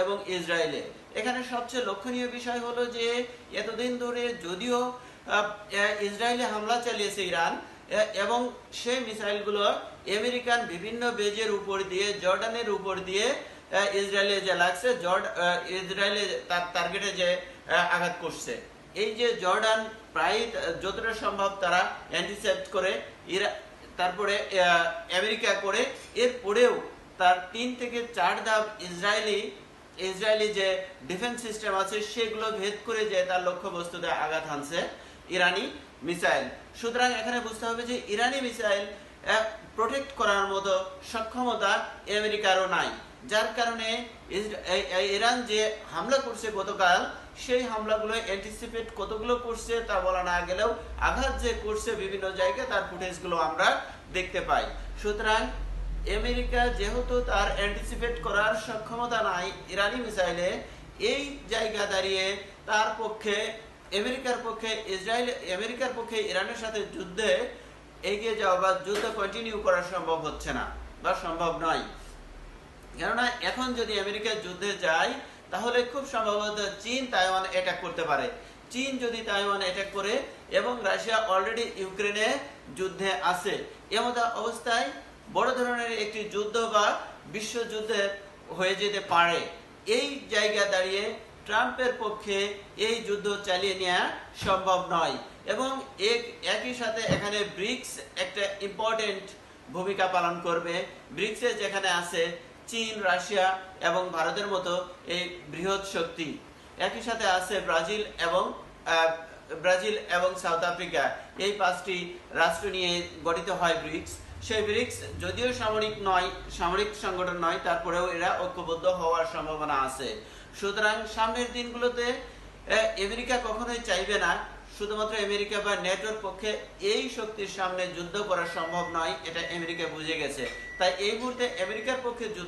এবং ইসরায়েলে। এখানে সবচেয়ে লক্ষণীয় বিষয় হলো যে এতদিন ধরে যদিও ইসরায়েলে হামলা চালিয়েছে ইরান, এবং সেই মিসাইলগুলো আমেরিকান বিভিন্ন বেজের উপর দিয়ে, জর্ডানের উপর দিয়ে ইসরায়েলে যে লাগছে, ইসরায়েলে তার টার্গেটে যে আঘাত করছে। এই যে জর্ডান প্রায় যতটা সম্ভব তারা অ্যান্টিসেপ্ট করে, তারপরে আমেরিকা করে, এরপরেও তার 3 থেকে 4 ধাপ ইসরায়েলি যে ডিফেন্স সিস্টেম আছে সেগুলো ভেদ করে যে তার লক্ষ্যবস্তুতে আঘাত হানছে ইরানি মিসাইল। সুতরাং এখানে বুঝতে হবে যে ইরানি মিসাইল প্রোটেক্ট করার মতো সক্ষমতা আমেরিকারও নাই, যার কারণে ইরান যে হামলা করছে গতকাল, সেই হামলাগুলো অ্যান্টিসিপেট কতগুলো করছে তা বলা না গেলেও আঘাত যে করছে বিভিন্ন জায়গায় তার ফুটেজগুলো আমরা দেখতে পাই। সুতরাং আমেরিকা যেহেতু তার অ্যান্টিসিপেট করার সক্ষমতা নাই ইরানি মিসাইলে, এই জায়গা দাঁড়িয়ে তার পক্ষে আমেরিকার পক্ষে ইরানের সাথে যুদ্ধে এগিয়ে যাওয়া বা যুদ্ধ কন্টিনিউ করা সম্ভব হচ্ছে না বা সম্ভব নয়। কেননা এখন যদি আমেরিকা যুদ্ধে যায় তাহলে খুব সম্ভবত চীন তাইওয়ান অ্যাটাক করতে পারে। চীন যদি তাইওয়ান অ্যাটাক করে এবং রাশিয়া অলরেডি ইউক্রেনে যুদ্ধে আছে, এমত অবস্থায় বড় ধরনের একটি যুদ্ধ বা বিশ্বযুদ্ধে হয়ে যেতে পারে। এই জায়গা দাঁড়িয়ে ট্রাম্পের পক্ষে এই যুদ্ধ চালিয়ে নেওয়া সম্ভব নয়। এবং একই সাথে এখানে ব্রিক্স একটা ইম্পর্টেন্ট ভূমিকা পালন করবে। ব্রিক্সে যেখানে আছে চীন, রাশিয়া এবং ভারতের মতো এই বৃহৎ শক্তি, একই সাথে আছে ব্রাজিল এবং সাউথ আফ্রিকা, এই 5টি রাষ্ট্র নিয়ে গঠিত হয় ব্রিক্স। সেই ব্রিক্স যদিও সামরিক সংগঠন নয়, তারপরেও এরা ঐক্যবদ্ধ হওয়ার সম্ভাবনা আছে। সুতরাং সামনের দিনগুলোতে আমেরিকা কখনোই চাইবে না, শুধুমাত্র আমেরিকা বা নেটোর পক্ষে এই শক্তির সামনে যুদ্ধ করা সম্ভব নয়, এটা আমেরিকা বুঝে গেছে। তাই এই মুহূর্তে আমেরিকার পক্ষে